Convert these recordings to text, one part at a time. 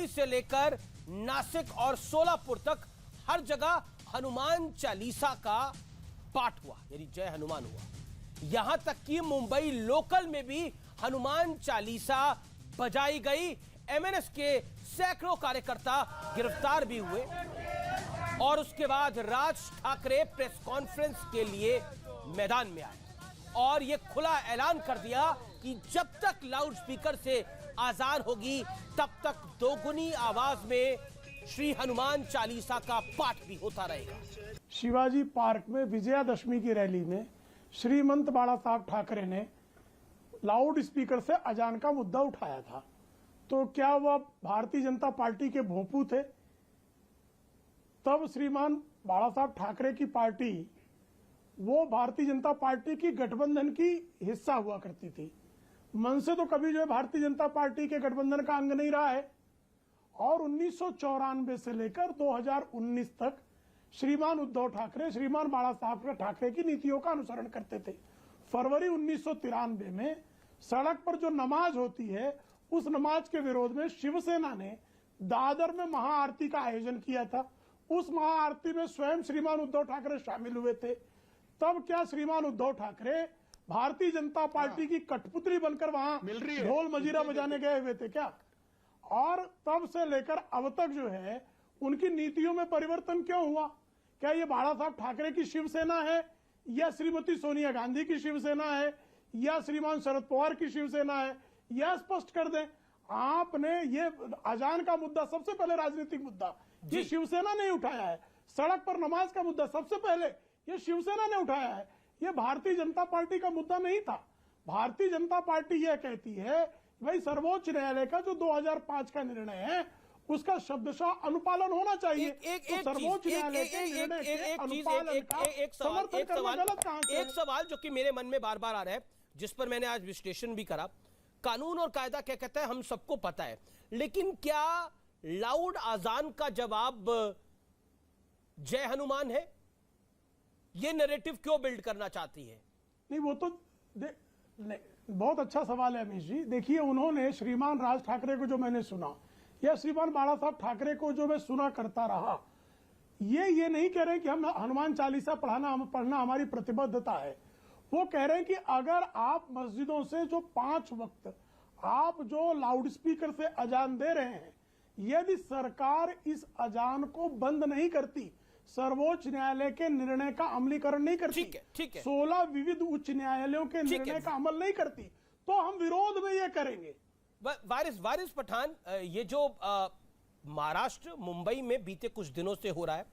मुंबई से लेकर नासिक और सोलापुर तक हर जगह हनुमान चालीसा का पाठ हुआ, यानी जय हनुमान हुआ। यहां तक कि मुंबई लोकल में भी हनुमान चालीसा बजाई गई। एमएनएस के सैकड़ों कार्यकर्ता गिरफ्तार भी हुए और उसके बाद राज ठाकरे प्रेस कॉन्फ्रेंस के लिए मैदान में आए और यह खुला ऐलान कर दिया कि जब तक लाउड स्पीकर से आजान होगी तब तक दोगुनी आवाज में श्री हनुमान चालीसा का पाठ भी होता रहेगा। शिवाजी पार्क में विजयादशमी की रैली में श्रीमंत बाला साहब ठाकरे ने लाउड स्पीकर से अजान का मुद्दा उठाया था, तो क्या वह भारतीय जनता पार्टी के भोंपू थे? तब श्रीमान बाला साहब ठाकरे की पार्टी वो भारतीय जनता पार्टी की गठबंधन की हिस्सा हुआ करती थी। मन से तो कभी जो है भारतीय जनता पार्टी के गठबंधन का अंग नहीं रहा है और 1994 से लेकर 2019 तक श्रीमान उद्धव ठाकरे श्रीमान बाला साहब ठाकरे की नीतियों का अनुसरण करते थे। फरवरी 1993 में सड़क पर जो नमाज होती है उस नमाज के विरोध में शिवसेना ने दादर में महाआरती का आयोजन किया था। उस महाआरती में स्वयं श्रीमान उद्धव ठाकरे शामिल हुए थे। तब क्या श्रीमान उद्धव ठाकरे भारतीय जनता पार्टी की कठपुतली बनकर वहां ढोल मजीरा बजाने गए हुए थे क्या? और तब से लेकर अब तक जो है उनकी नीतियों में परिवर्तन क्यों हुआ? क्या ये बाला साहब ठाकरे की शिवसेना है या श्रीमती सोनिया गांधी की शिवसेना है या श्रीमान शरद पवार की शिवसेना है? यह स्पष्ट कर दें। आपने ये अजान का मुद्दा सबसे पहले राजनीतिक मुद्दा ये शिवसेना ने उठाया है। सड़क पर नमाज का मुद्दा सबसे पहले ये शिवसेना ने उठाया है। ये भारतीय जनता पार्टी का मुद्दा नहीं था। भारतीय जनता पार्टी यह कहती है भाई सर्वोच्च न्यायालय का जो 2005 का निर्णय है उसका शब्दशः अनुपालन होना चाहिए। सर्वोच्च न्यायालय के निर्णय के अनुपालन का समर्थन करना गलत कहां से? एक सवाल जो कि मेरे मन में बार बार आ रहा है, जिस पर मैंने आज विश्लेषण भी करा। कानून और कायदा क्या कहता है हम सबको पता है, लेकिन क्या लाउड आजान का जवाब जय हनुमान है? ये नैरेटिव क्यों बिल्ड करना चाहती है? नहीं वो तो बहुत अच्छा सवाल है अमीश जी। देखिए उन्होंने श्रीमान राज ठाकरे को जो मैंने सुना या श्रीमान बाला साहब ठाकरे को जो मैं सुना करता रहा, ये नहीं कह रहे कि हम हनुमान चालीसा पढ़ना हमारी प्रतिबद्धता है। वो कह रहे हैं कि अगर आप मस्जिदों से जो 5 वक्त आप जो लाउड स्पीकर से अजान दे रहे हैं, यदि सरकार इस अजान को बंद नहीं करती, सर्वोच्च न्यायालय के निर्णय का अमलीकरण नहीं करती, ठीक है। 16 विविध उच्च न्यायालयों के निर्णय का अमल नहीं करती, तो हम विरोध में ये करेंगे। वारिस पठान, ये जो महाराष्ट्र मुंबई में बीते कुछ दिनों से हो रहा है,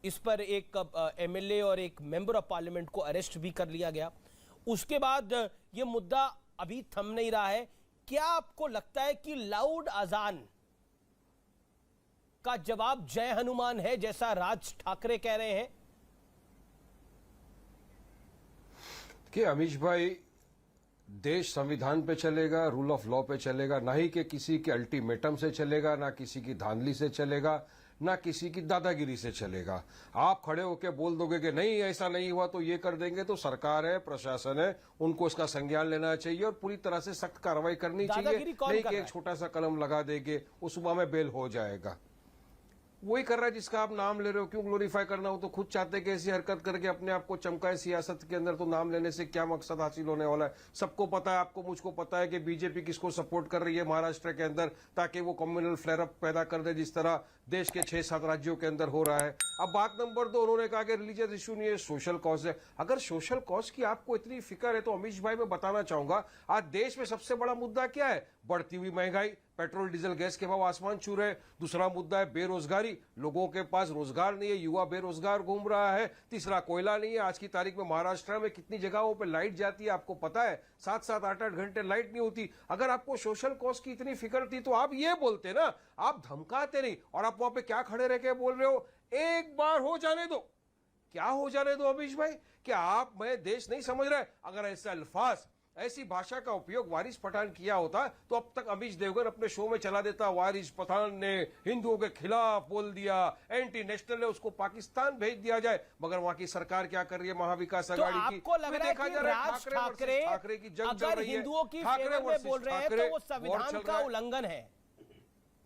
इस पर एक एमएलए और एक मेंबर ऑफ पार्लियामेंट को अरेस्ट भी कर लिया गया। उसके बाद ये मुद्दा अभी थम नहीं रहा है। क्या आपको लगता है कि लाउड अजान का जवाब जय हनुमान है जैसा राज ठाकरे कह रहे हैं? कि अमीश भाई, देश संविधान पे चलेगा, रूल ऑफ लॉ पे चलेगा, ना ही कि किसी के अल्टीमेटम से चलेगा, ना किसी की धांधली से चलेगा, ना किसी की दादागिरी से चलेगा। आप खड़े होकर बोल दोगे कि नहीं ऐसा नहीं हुआ तो ये कर देंगे, तो सरकार है, प्रशासन है, उनको इसका संज्ञान लेना चाहिए और पूरी तरह से सख्त कार्रवाई करनी चाहिए। नहीं कि एक छोटा सा कलम लगा देंगे उस सुबह में बेल हो जाएगा। वही कर रहा है जिसका आप नाम ले रहे हो। क्यों ग्लोरीफाई करना? हो तो खुद चाहते कि ऐसी हरकत करके अपने आप को चमकाए सियासत के अंदर, तो नाम लेने से क्या मकसद हासिल होने वाला है? सबको पता है, आपको मुझको पता है कि बीजेपी किसको सपोर्ट कर रही है महाराष्ट्र के अंदर, ताकि वो कम्युनल फ्लेयर अप पैदा कर दे जिस तरह देश के 6-7 राज्यों के अंदर हो रहा है। अब बात नंबर 2, उन्होंने कहा कि रिलीजियस इशू नहीं है, सोशल कॉज है। अगर सोशल कॉज की आपको इतनी फिक्र है तो अमीश भाई मैं बताना चाहूंगा, आज देश में सबसे बड़ा मुद्दा क्या है? बढ़ती हुई महंगाई, पेट्रोल डीजल गैस के भाव आसमान छू रहे। दूसरा मुद्दा है बेरोजगारी, लोगों के पास रोजगार नहीं है, युवा बेरोजगार घूम रहा है। तीसरा कोयला नहीं है। आज की तारीख में महाराष्ट्र में कितनी जगहों पे लाइट जाती है आपको पता है? 7-7, 8-8 घंटे लाइट नहीं होती। अगर आपको सोशल कॉज की इतनी फिक्र थी तो आप ये बोलते ना, आप धमकाते नहीं। और आप वहां पे क्या खड़े रह के बोल रहे हो? एक बार हो जाने दो। क्या हो जाने दो अमीश भाई? क्या आप मैं देश नहीं समझ रहे? अगर ऐसे अल्फाज, ऐसी भाषा का उपयोग वारिस पठान किया होता तो अब तक अमीश देवगन अपने शो में चला देता, वारिस पठान ने हिंदुओं के खिलाफ बोल दिया, एंटी नेशनल है, उसको पाकिस्तान भेज दिया जाए। मगर वहां की सरकार क्या कर रही है? महाविकास आघाड़ी की। आपको लग रहा है कि राज ठाकरे की जंग चल रही है, हिंदुओं की फेवर में बोल रहे हैं तो वो संविधान का उल्लंघन है?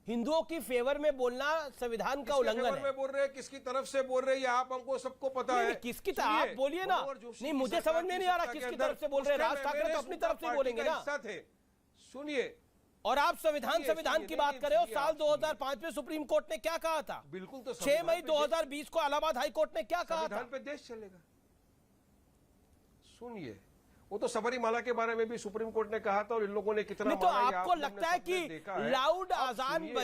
हिंदुओं की फेवर में बोलना संविधान का किसके उल्लंघन फेवर है। में बोल रहे हैं, किसकी तरफ से बोल रहे हैं, ये आप हमको सबको पता नहीं, है। नहीं, किसकी तरफ सुनिए, आप बोलिए ना। मनोहर जोशी नहीं, की मुझे सरकार समझ में की नहीं आ रहा सत्ता के किसकी अंदर तरफ से बोल रहे हैं। उस राज टाइम ठाकरे तो एमएनए अपनी सूत्रा तरफ से ही पार्टी बोलेंगे का ना। हिस्सा थे। सुनिए, और आप संविधान सुनिए, की बात नहीं, कर रहे हो। सुनिए, साल आप 2005 में सुप्रीम कोर्ट ने क्या कहा था? बिल्कुल, तो 6 मई 2020 को इलाहाबाद हाई कोर्ट ने क्या कहा था? संविधान पे देश चलेगा। सुनिए, वो तो सबरीमाला के बारे में भी सुप्रीम कोर्ट ने कहा था और इन लोगों ने कितना नहीं, तो माना, ये आपको आप लोगों लगता ने है सबने कि देखा है। लाउड अब अजान सुनिए,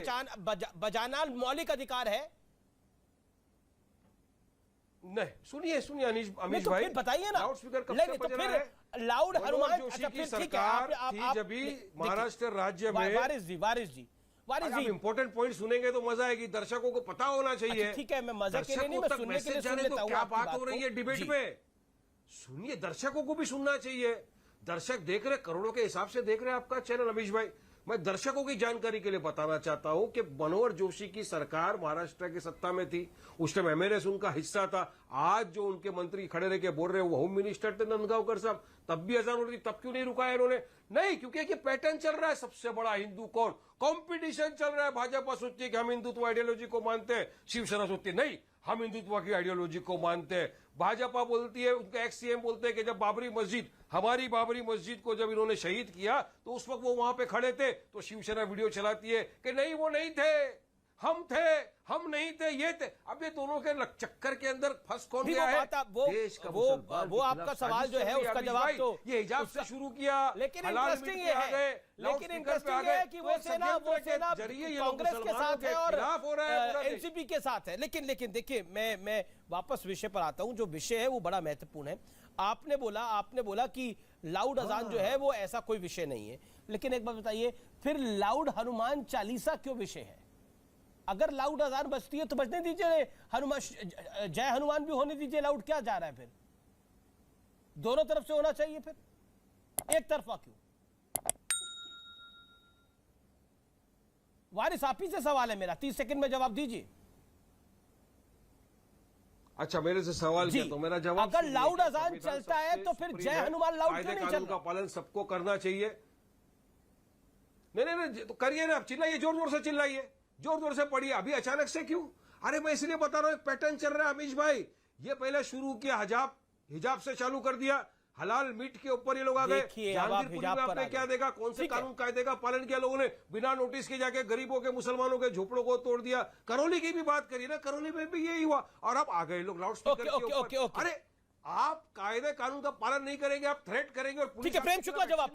बजाना मौलिक अधिकार है? नहीं, सुनिए अमीश तो भाई, फिर बताइए ना। लाउड स्पीकर कब नहीं, से नहीं, तो बज रहा फिर है? लाउड मनोहर हनुमान। जोशी अच्छा, की फिर ठीक है, सरकार आप थी जब भी देखिए, महाराष्ट्र राज्य में। वारिस जी आप इंपॉर्टेंट पॉइंट सुनेंगे तो मजा आएगी, दर्शकों को पता होना चाहिए। अच्छा, ठीक है, मैं मजे के लिए नहीं, मैं सुनने के लिए सुन लेता हूं क्या आपकी बात बात हो रही को। है डिबेट जी। में। सुनिए, दर्शकों को भी सुनना चाहिए। दर्शक देख रहे, करोड़ों के हिसाब से देख रहे हैं आपका चैनल अमीश भाई। मैं दर्शकों की जानकारी के लिए बताना चाहता हूं कि मनोहर जोशी की सरकार महाराष्ट्र की सत्ता में थी, उस टाइम एमएनएस उनका हिस्सा था। आज जो उनके मंत्री खड़े रह के बोल रहे हैं वो होम मिनिस्टर थे नंदगांवकर साहब, तब भी अजान हो रही, तब क्यों नहीं रुकाया इन्होंने? नहीं, क्योंकि ये पैटर्न चल रहा है। सबसे बड़ा हिंदू कौन, कंपटीशन चल रहा है। भाजपा सोचती है कि हम हिंदुत्व आइडियोलॉजी को मानते हैं, शिवसेना सोचती है नहीं हम हिंदुत्व की आइडियोलॉजी को मानते हैं। भाजपा बोलती है, उनका एक्स सीएम बोलते हैं कि जब हमारी बाबरी मस्जिद को जब इन्होंने शहीद किया तो उस वक्त वो वहां पे खड़े थे, तो शिवसेना वीडियो चलाती है कि नहीं वो नहीं थे, हम नहीं थे, ये थे। अब ये दोनों के चक्कर के अंदर फंस कौन गया है? देश का मुसलमान वो आपका सवाल जो है उसका जवाब तो ये हिजाब से शुरू किया, लेकिन हलाल इंटरेस्टिंग मीट ये पे आ गए, है, लेकिन इंटरेस्टिंग है कि वो सेना जरिए ये लोग कांग्रेस के मुसलमानों साथ है और खिलाफ हो रहा है पूरा देश। एनसीपी के साथ है। लेकिन देखिए, मैं वापस विषय पर आता हूं। जो विषय है वो बड़ा महत्वपूर्ण है। आपने बोला कि लाउड अजान जो है वो ऐसा कोई विषय नहीं है। लेकिन एक बात बताइए, फिर लाउड हनुमान चालीसा क्यों विषय है? अगर लाउड अजान बजती है तो बजने दीजिए, हनुमान जय हनुमान भी होने दीजिए। लाउड क्या जा रहा है फिर? दोनों तरफ से होना चाहिए, फिर एक तरफा क्यों? वारिस आप ही से सवाल है मेरा, 30 सेकंड में जवाब दीजिए। अच्छा, मेरे से सवाल किया तो मेरा जवाब अगर सुनिए। लाउड अजान संविधान चलता है सबसे तो फिर सुप्रीम जय है। हनुमान लाउड क्यों कायदे नहीं कानून चल का रहा? पालन सबको करना चाहिए। नहीं, तो करिए ना, आप चिल्लाइए, जोर जोर से चिल्लाइए, जोर जोर से पढ़िए। अभी अचानक से क्यों? अरे मैं इसलिए बता रहा हूं, एक पैटर्न चल रहा है अमीश भाई। ये पहले शुरू किया हिजाब से चालू कर दिया, हलाल मीट के ऊपर ये लोग आ गए। देखिए, अब आप जहांगीरपुरी हिजाब में पर आपने आ क्या गए। देखा, कौन से ठीक है। कानून कायदे का पालन किया लोगों ने? बिना नोटिस के जाके गरीबों के, मुसलमानों के झोपड़ों को तोड़ दिया। करौली की भी बात करिए ना, करौली में भी यही हुआ। और अब आ गए लोग लाउड स्पीकर के ऊपर। अरे आप कायदे कानून का पालन नहीं करेंगे, आप थ्रेट करेंगे और ठीक है, प्रेम शुक्ला जवाब,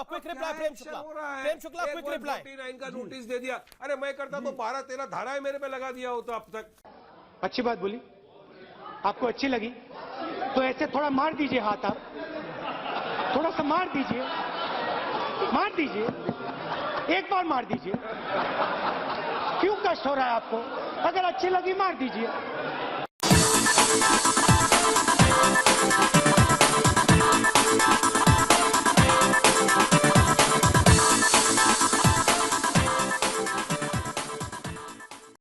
quick reply. Prem Shukla quick reply. 49 का नोटिस दे दिया। अरे मैं करता तो 12-13 धाराएं मेरे पे लगा दिया होता अब तक। अच्छी बात बोली, आपको अच्छी लगी तो ऐसे थोड़ा मार दीजिए हाथ, आप थोड़ा सा मार दीजिए, एक बार मार दीजिए। क्यों कष्ट हो रहा है आपको? अगर अच्छी लगी मार दीजिए।